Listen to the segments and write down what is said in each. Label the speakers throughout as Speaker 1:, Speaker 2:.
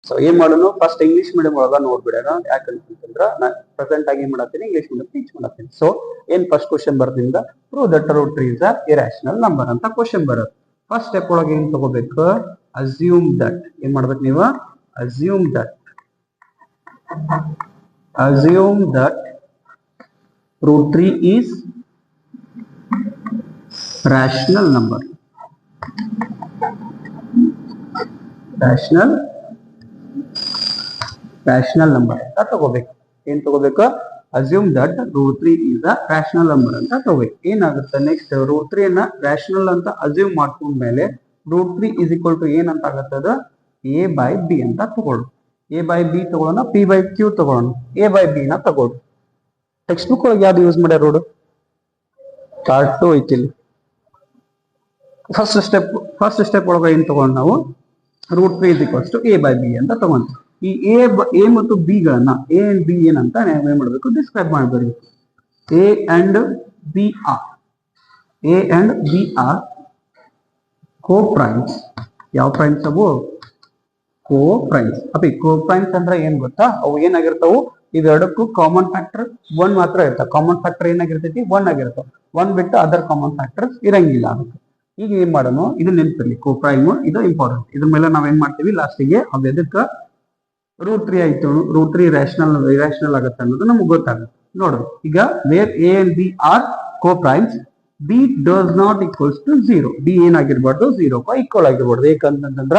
Speaker 1: So ಏನ್ ಮಾಡೋಣ, first English medium ಒಳಗ ನೋಡ್ಬಿಡೋಣ. ಯಾಕಂತಂದ್ರ ನಾ ಪ್ರೆಸೆಂಟ್ ಆಗಿ ಏನ್ ಮಾಡತ್ತೀನಿ, ಇಂಗ್ಲಿಷ್ ಮೀಡಿಯಂ ಟೀಚ್ ಮಾಡತ್ತೀನಿ. ಸೊ ಏನ್ ಫಸ್ಟ್ ಕ್ವಶನ್ ಬರ್ದಿಂದ, prove that root 3 is a irrational number ಅಂತ ಕ್ವಶನ್ ಬರುತ್ತೆ. ಫಸ್ಟ್ ಸ್ಟೆಪ್ ಒಳಗೆ ಏನ್ ತಗೋಬೇಕು, ಅಸ್ಯೂಮ್ ದಟ್. ಏನ್ ಮಾಡ್ಬೇಕು ನೀವು, assume that root 3 is rational number. rational number ಅಂತ ತಗೋಬೇಕು. ಏನ್ ತಗೋಬೇಕು, assume that root 3 is a rational number ಅಂತ ತಗೋಬೇಕು. ಏನಾಗುತ್ತೆ ನೆಕ್ಸ್ಟ್, ರೂಟ್ 3 ಅನ್ನ rational ಅಂತ ಅಸ್ಯೂಮ್ ಮಾಡ್ಕೊಂಡ್ಮೇಲೆ ರೂಟ್ 3 is equal to ಏನಂತ ಆಗುತ್ತೆ, ಅದು a by b ಅಂತ ತಗೊಳ್ಳೋಣ. a by b ತಗೊಳ್ಳೋಣ, p by q ತಗೊಳ್ಳೋಣ, a by b ನ ತಗೊಳ್ಳೋಣ. ಟೆಕ್ಸ್ಟ್ ಬುಕ್ ಒಳಗೆ ಯಾವ್ದು ಯೂಸ್ ಮಾಡ್ಯಾರ ನೋಡು, ಚಾರ್ಟ್ 2 ಐತಿಲ್ಲ. ಫಸ್ಟ್ ಸ್ಟೆಪ್ ಒಳಗೆ ಏನ್ ತಗೊಂಡು ನಾವು root 3 is equals to a by b ಅಂತ ತಗೊಂತೀವಿ. ಈ a ಮತ್ತು b ಗಳನ್ನ a and b ಏನಂತ ನಾವು ಏನ್ ಮಾಡಬೇಕು, ಡಿಸ್ಕ್ರೈಬ್ ಮಾಡಬೇಕು. a and b are co-primes. ಯಾವ ಪ್ರೈಮ್ಸ್ ಅವು, co-primes. ಅಪ್ಪಿ co-primes ಅಂದ್ರೆ ಏನ್ ಗೊತ್ತಾ, ಅವು ಏನಾಗಿರ್ತಾವು, ಇವೆರಡಕ್ಕೂ ಕಾಮನ್ ಫ್ಯಾಕ್ಟರ್ 1 ಮಾತ್ರ ಇರ್ತಾವ. ಕಾಮನ್ ಫ್ಯಾಕ್ಟರ್ ಏನಾಗಿರ್ತೈತಿ, 1 ಆಗಿರ್ತಾವ. 1 ಬಿಟ್ಟು ಅದರ್ ಕಾಮನ್ ಫ್ಯಾಕ್ಟರ್ಸ್ ಇರಂಗಿಲ್ಲ ಅದಕ್ಕೆ. ಈಗ ಏನ್ ಮಾಡೋಣ, ಇದು ನೆನಪಿರ್ಲಿ, co-prime ಇದು ಇಂಪಾರ್ಟೆಂಟ್. ಇದ್ರ ಮೇಲೆ ನಾವೇನ್ ಮಾಡ್ತೀವಿ, ಲಾಸ್ಟಿಗೆ ಅವ್ ಎದಕ್ಕ ರೂಟ್ 3 ಆಯ್ತು, ರೂಟ್ 3 ಇರಾಷನಲ್ ಆಗುತ್ತೆ ಅನ್ನೋದು ನಮ್ಗೆ ಗೊತ್ತಾಗುತ್ತೆ. ನೋಡ್ರಿ, ಈಗ where a and b are co-primes, b does not equals to 0. b ಏನಾಗಿರ್ಬಾರ್ದು, 0 ಈಕ್ವಲ್ ಆಗಿರ್ಬಾರ್ದು. ಏಕಂತಂದ್ರ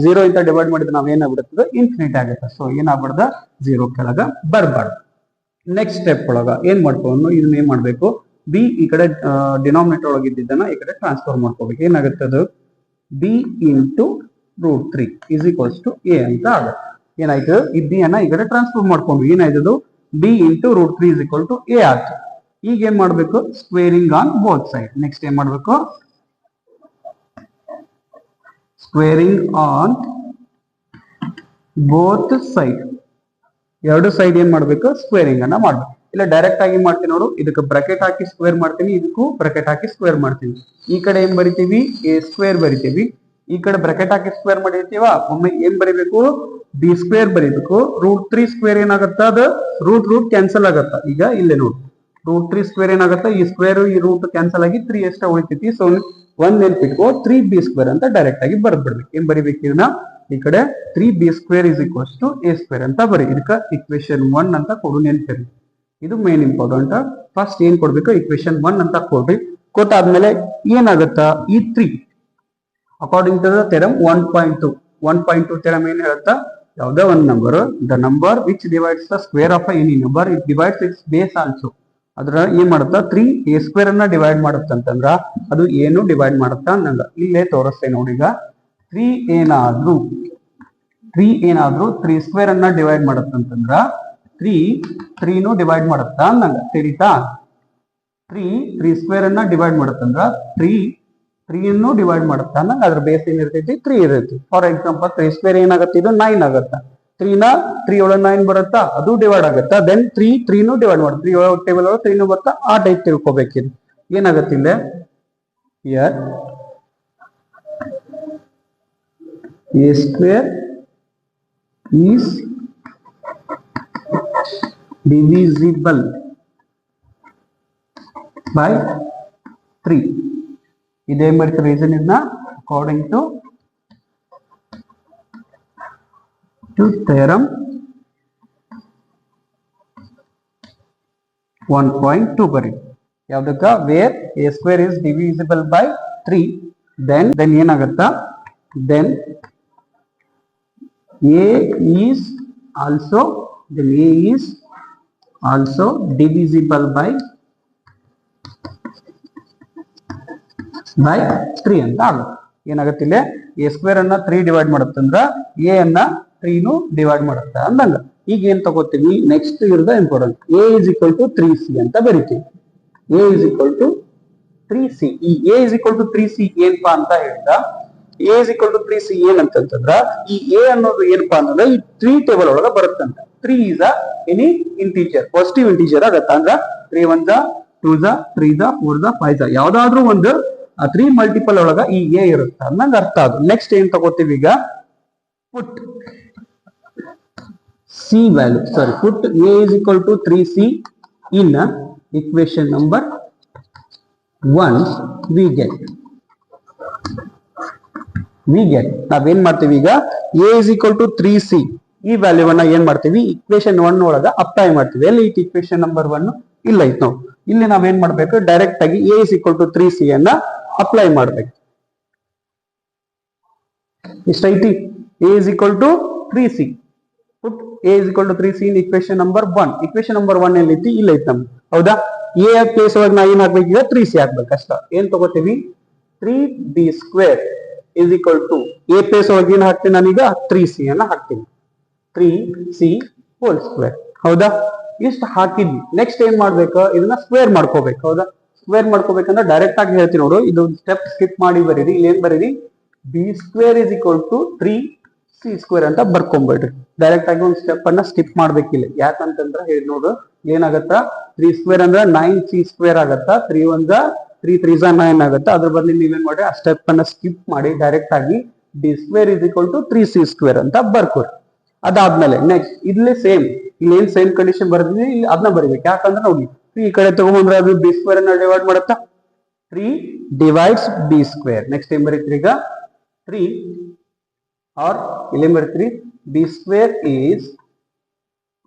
Speaker 1: 0 ಇಂದ ಡಿವೈಡ್ ಮಾಡಿದ್ರೆ ನಾವ್ ಏನಾಗ್ಬಿಡುತ್ತದೆ, ಇನ್ಫಿನಿಟ್ ಆಗುತ್ತೆ. ಸೊ ಏನಾಗ್ಬಾರ್ದ, 0 ಕೆಳಗ ಬರ್ಬಾರ್ದು. ನೆಕ್ಸ್ಟ್ ಸ್ಟೆಪ್ ಒಳಗ ಏನ್ ಮಾಡ್ಕೊಂಡು ಇದನ್ನ ಏನ್ ಮಾಡ್ಬೇಕು, b ಈ ಕಡೆ ಡಿನಾಮಿನೇಟರ್ ಒಳಗೆ ಇದ್ದಿದ್ದನ್ನ ಈ ಕಡೆ ಟ್ರಾನ್ಸ್ಫರ್ ಮಾಡ್ಕೋಬೇಕು. ಏನಾಗುತ್ತೆ, ಅದು b into root 3 is equals to a ಅಂತ ಆಗುತ್ತೆ. ಏನಾಯ್ತು, ಈ b ಅನ್ನ ಈ ಕಡೆ ಟ್ರಾನ್ಸ್ಫರ್ ಮಾಡ್ಕೊಂಡು ಏನಾಯ್ತದು, b into root 3 is equal to a ಆಯ್ತು. ಈಗ ಏನ್ ಮಾಡ್ಬೇಕು, ಸ್ಕ್ವೇರಿಂಗ್ ಆನ್ ಬೋತ್ ಸೈಡ್. ನೆಕ್ಸ್ಟ್ ಏನ್ ಮಾಡ್ಬೇಕು, ಸ್ಕ್ವೇರಿಂಗ್ ಆನ್ ಬೋತ್ ಸೈಡ್. ಎರಡು ಸೈಡ್ ಏನ್ ಮಾಡ್ಬೇಕು, ಸ್ಕ್ವೇರಿಂಗ್ ಅನ್ನ ಮಾಡ್ಬೇಕು. ಇಲ್ಲ ಡೈರೆಕ್ಟ್ ಆಗಿ ಮಾಡ್ತೀನಿ ನೋಡು, ಇದಕ್ಕೆ ಬ್ರಾಕೆಟ್ ಹಾಕಿ ಸ್ಕ್ವೇರ್ ಮಾಡ್ತೀನಿ, ಇದಕ್ಕೂ ಬ್ರಾಕೆಟ್ ಹಾಕಿ ಸ್ಕ್ವೇರ್ ಮಾಡ್ತೀನಿ. ಈ ಕಡೆ ಏನ್ ಬರಿತೀವಿ, a ಸ್ಕ್ವೇರ್ ಬರಿತೀವಿ. ಈ ಕಡೆ ಬ್ರಾಕೆಟ್ ಹಾಕಿ ಸ್ಕ್ವೇರ್ ಮಾಡಿರ್ತೀವ, ಒಮ್ಮೆ ಏನ್ ಬರಿಬೇಕು, b ಸ್ಕ್ವೇರ್ ಬರಿಬೇಕು. ರೂಟ್ 3 ಸ್ಕ್ವೇರ್ ಏನಾಗತ್ತ, ಅದು ರೂಟ್ ಕ್ಯಾನ್ಸಲ್ ಆಗತ್ತ. ಈಗ ಇಲ್ಲೇ ನೋಡಿ, ರೂಟ್ 3 ಸ್ಕ್ವೇರ್ ಏನಾಗತ್ತ, ಈ ಸ್ಕ್ವೇರ್ ಈ ರೂಟ್ ಕ್ಯಾನ್ಸಲ್ ಆಗಿ 3 ಎಷ್ಟ ಉಳಿತೈತಿ. ಸೊ 1 ನೆನ್ಪಿಟ್ಕೋ, 3b ಸ್ಕ್ವೇರ್ ಅಂತ ಡೈರೆಕ್ಟ್ ಆಗಿ ಬರ್ಬಿಡ್ಬೇಕು. ಏನ್ ಬರಿಬೇಕು, ಇದನ್ನ ಈ ಕಡೆ 3b square is equals to a square ಅಂತ ಬರಿ. ಇದಕ್ಕ ಇಕ್ವೇಶನ್ 1 ಅಂತ ಕೊಡು, ನೆನ್ಪಿರಿ. ಇದು ಮೇನ್ ಇಂಪಾರ್ಟೆಂಟ್. ಫಸ್ಟ್ ಏನ್ ಕೊಡ್ಬೇಕು, ಇಕ್ವೇಶನ್ 1 ಅಂತ ಕೊಡ್ರಿ. ಕೊಟ್ಟಾದ್ಮೇಲೆ ಏನಾಗತ್ತ, ಈ 3 according to the theorem 1.2 theorem ಏನ್ ಹೇಳುತ್ತಾ, ಯಾವುದೇ ಒಂದು number, the number which divides the square of any number, it divides its base also. ಅದ್ರ ಏನ್ ಮಾಡುತ್ತಾ, 3 a ಸ್ಕ್ವೇರ್ ಅನ್ನ ಡಿವೈಡ್ ಮಾಡುತ್ತಂತಂದ್ರ ಅದು ಏನು ಡಿವೈಡ್ ಮಾಡುತ್ತಾ ಅನ್ನಂಗ ಇಲ್ಲೇ ತೋರಿಸ್ತೇನೆ ನೋಡಿ. ಈಗ 3 ಏನಾದ್ರೂ 3 ಸ್ಕ್ವೇರ್ ಅನ್ನ ಡಿವೈಡ್ ಮಾಡುತ್ತಂತಂದ್ರ 3 ಡಿವೈಡ್ ಮಾಡುತ್ತಾ ಅನ್ನಂಗ ತಿಳಿತಾ. 3 ಸ್ಕ್ವೇರ್ ಅನ್ನ ಡಿವೈಡ್ ಮಾಡುತ್ತಂದ್ರ 3 ಅನ್ನು ಡಿವೈಡ್ ಮಾಡುತ್ತಾ ಅನ್ನಂಗ ಅದ್ರ ಬೇಸ್ ಏನಿರ್ತೈತಿ, 3 ಇರ್ತೈತಿ. ಫಾರ್ ಎಕ್ಸಾಂಪಲ್ 3 ಸ್ಕ್ವೇರ್ ಏನಾಗುತ್ತೆ, ಇದು 9 ಆಗುತ್ತಾ. 3 ಒಳಗೆ 9 ಬರುತ್ತಾ, ಅದು ಡಿವೈಡ್ ಆಗುತ್ತಾ. ದೆನ್ 3 ಡಿವೈಡ್ ಮಾಡಿ 3 ಒಳಗೆ ಟೇಬಲ್ ಒಳಗೆ 3 ಬರುತ್ತಾ. ಆ ಟೈಪ್ ತಿಳ್ಕೊಬೇಕಿದೆ. ಏನಾಗತ್ತೆ ಇಲ್ಲ, here a square is divisible by 3. ಇದೇ ಮಾಡ್ತೀವಿ ರೀಸನ್ ಇದನ್ನ ಅಕಾರ್ಡಿಂಗ್ ಟು theorem 1.2 ಬರಿ. ಯಾವ್ದಕ್ಕ, where a square is divisible by 3, then ಏನಾಗತ್ತಾ, then a is also divisible by 3 ಅಂತ ಆಗುತ್ತೆ. ಏನಾಗತ್ತಿಲ್ಲ, a ಸ್ಕ್ವೇರ್ ಅನ್ನ 3 ಡಿವೈಡ್ ಮಾಡುತ್ತಂದ್ರ a ಅನ್ನ 3 ಡಿವೈಡ್ ಮಾಡುತ್ತೆ ಅಂದಂಗ. ಈಗ ಏನ್ ತಗೋತೀವಿ, ನೆಕ್ಸ್ಟ್ ಇರೋದ important, a is equal to 3c ಅಂತ ಬರಿತೀವಿ. a is equal to 3c. ಈ a is equal to 3c ಏನಪ್ಪಾ ಅಂತ ಹೇಳಿದ, a is equal to 3c ಏನಂತಂದ್ರ, ಈ a ಅನ್ನೋದು ಏನಪ್ಪಾ ಅನ್ನೋದು ಈ 3 ಟೇಬಲ್ ಒಳಗ ಬರುತ್ತಂತ. 3 is any integer, positive integer ಆಗತ್ತ. ಅಂದ್ರ 3 1 2 3 4 5 ಯಾವ್ದಾದ್ರು ಒಂದು 3 ಮಲ್ಟಿಪಲ್ ಒಳಗ ಈ a ಇರುತ್ತೆ ಅನ್ನಂಗ ಅರ್ಥ. ಅದು ನೆಕ್ಸ್ಟ್ ಏನ್ ತಗೋತೀವಿ, ಈಗ C value, sorry, put A is equal to 3C in equation number 1, we get ನಾವೇನ್ ಮಾಡ್ತೀವಿ ಈಗ A is equal to 3C ಈ ವ್ಯಾಲ್ಯೂವನ್ನ ಏನ್ ಮಾಡ್ತೀವಿ ಇಕ್ವೇಶನ್ 1 ಒಳಗ ಅಪ್ಲೈ ಮಾಡ್ತೀವಿ. ಎಲ್ಲಿ ಐತಿ ಇಕ್ವೇಶನ್ ನಂಬರ್ 1? ಇಲ್ಲ ಐತ್ ನಾವು. ಇಲ್ಲಿ ನಾವೇನ್ ಮಾಡ್ಬೇಕು ಡೈರೆಕ್ಟ್ ಆಗಿ A is equal to 3C ಅನ್ನ ಅಪ್ಲೈ ಮಾಡ್ಬೇಕು. ಇಷ್ಟೈತಿ A is equal to 3C. put A is equal to 3C in equation number 1. equation number 1 ಎಲ್ಲಿ ಐತಿ? ಇಲ್ಲ ಐತಿ ನಮ್ಗೆ. ಹೌದಾ? A ಪ್ಲೇಸ್ ಒಳಗೆ ನಾ ಏನ್ ಹಾಕ್ಬೇಕು ಈಗ 3C ಹಾಕ್ಬೇಕು ಅಷ್ಟ. ಏನ್ ತಗೋತೀವಿ 3B square is equal to A place ಒಳಗೆ ಏನ್ ಹಾಕ್ತೀನಿ ನಾನೀಗ 3C ಅನ್ನ ಹಾಕ್ತೀನಿ. 3C whole square. ಹೌದಾ? ಇಷ್ಟು ಹಾಕಿದ್ವಿ. ನೆಕ್ಸ್ಟ್ ಏನ್ ಮಾಡ್ಬೇಕು ಇದನ್ನ ಸ್ಕ್ವೇರ್ ಮಾಡ್ಕೋಬೇಕು. ಹೌದಾ? ಸ್ಕ್ವೇರ್ ಮಾಡ್ಕೋಬೇಕಂದ್ರೆ ಡೈರೆಕ್ಟ್ ಆಗಿ ಹೇಳ್ತೀನಿ ನೋಡು, ಇದು ಸ್ಟೆಪ್ ಸ್ಕಿಪ್ ಮಾಡಿ ಬರೀರಿ. ಇಲ್ಲಿ ಏನ್ ಬರೀರಿ B square is equal to 3C square ಅಂತ ಬರ್ಕೊಂಡ್ಬಿಡ್ರಿ. ಡೈರೆಕ್ಟ್ ಆಗಿ ಒಂದು ಸ್ಟೆಪ್ ಅನ್ನ ಸ್ಕಿಪ್ ಮಾಡ್ಬೇಕಿಲ್ಲ. ಯಾಕಂತಂದ್ರೆ ಹೇಳಿ ನೋಡು ಏನಾಗತ್ತ 3 ಸ್ಕ್ವೇರ್ ಅಂದ್ರೆ 9C ಸ್ಕ್ವೇರ್ ಆಗತ್ತ. 3 1 3 3 9 ಆಗತ್ತ. ಅದ್ರ ಬದಲು ನೀವೇನ್ ಮಾಡಿ ಆ ಸ್ಟೆಪ್ ಅನ್ನ ಸ್ಕಿಪ್ ಮಾಡಿ ಡೈರೆಕ್ಟ್ ಆಗಿ B square is equal to 3C square ಅಂತ ಬರ್ಕೊರಿ. ಅದಾದ್ಮೇಲೆ ನೆಕ್ಸ್ಟ್ ಇಲ್ಲಿ ಸೇಮ್ ಇಲ್ಲಿ ಏನ್ ಸೇಮ್ ಕಂಡೀಷನ್ ಬರ್ದಿದ್ವಿ ಇಲ್ಲಿ ಅದನ್ನ ಬರೀಬೇಕು. ಯಾಕಂದ್ರೆ ನೋಡಿ 3 ಈ ಕಡೆ ತಗೊಂಡ್ರೆ ಅದು B square ಅನ್ನ ಡಿವೈಡ್ ಮಾಡುತ್ತಾ. 3 divides B square. ನೆಕ್ಸ್ಟ್ ಏನ್ ಬರೀತೀರಿ ಈಗ 3 or ಇಲ್ಲಿ ಬರೀತೀರಿ B square is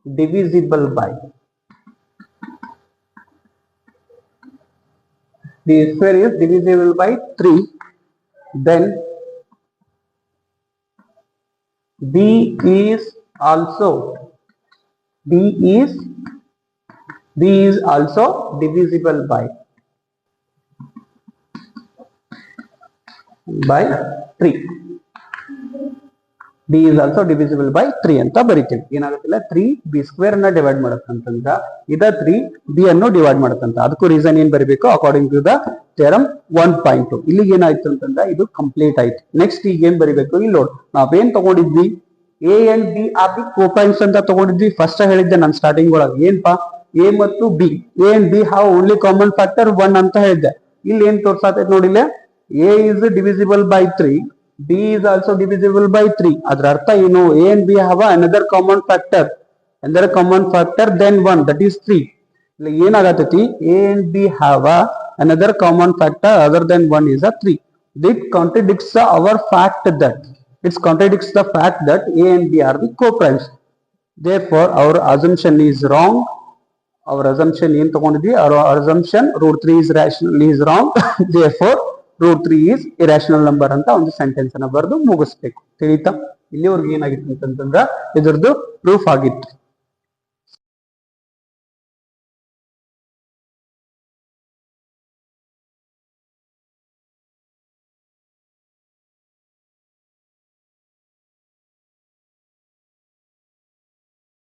Speaker 1: divisible by B square is divisible by 3. Then B is also divisible by 3. B is also divisible by 3 ಅಂತ ಬರೀತೀವಿ. ಏನಾಗುತ್ತಿಲ್ಲ 3B square ಅನ್ನ divide ಮಾಡತ್ತಂತಂದ್ರ ಇದ 3B ಅನ್ನು divide ಮಾಡತ್ತಂತ. ಅದಕ್ಕೂ reason ಏನ್ ಬರೀಬೇಕು ಅಕಾರ್ಡಿಂಗ್ ಟು ದ ಥಿಯರಮ್ 1.2. ಇಲ್ಲಿಗೆ ಏನಾಯ್ತು ಅಂತಂದ್ರ ಇದು ಕಂಪ್ಲೀಟ್ ಆಯ್ತು. ನೆಕ್ಸ್ಟ್ ಈಗ ಏನ್ ಬರೀಬೇಕು ಇಲ್ಲಿ ನೋಡ್ ನಾವೇನ್ ತಗೊಂಡಿದ್ವಿ A and B are the coprimes ಅಂತ ತಗೊಂಡಿದ್ವಿ. ಫಸ್ಟ್ ಹೇಳಿದ್ದೆ ನಾನು ಸ್ಟಾರ್ಟಿಂಗ್ ಒಳಗೆ ಏನ್ಪಾ A ಮತ್ತು B A and B have only common factor 1 ಅಂತ ಹೇಳಿದ್ದೆ. ಇಲ್ಲಿ ಏನ್ ತೋರ್ಸಾತೈತಿ ನೋಡಿಲ್ಲ A is divisible by 3, B is also divisible by 3. ಅದರ ಅರ್ಥ ಏನು A and B have another common factor then 1, that is 3. ಇಲ್ಲಿ ಏನಾಗತೈತಿ A and B have another common factor other than 1 is a 3. This contradicts our fact that A and B are the co-primes. Therefore our assumption is wrong. Our assumption ಏನ್ ತಗೊಂಡಿದ್ವಿ our assumption √3 is rational is wrong. Therefore √3 is irrational number ಅಂತ ಒಂದು sentence ಅನ್ನ ಬರೆದು ಮುಗಿಸ್ಬೇಕು. ತಿಳಿತಾ? ಇಲ್ಲಿವರೆಗೆ ಏನಾಗಿತ್ತು ಅಂತಂದ್ರ ಇದರದ್ದು ಪ್ರೂಫ್ ಆಗಿತ್ತು.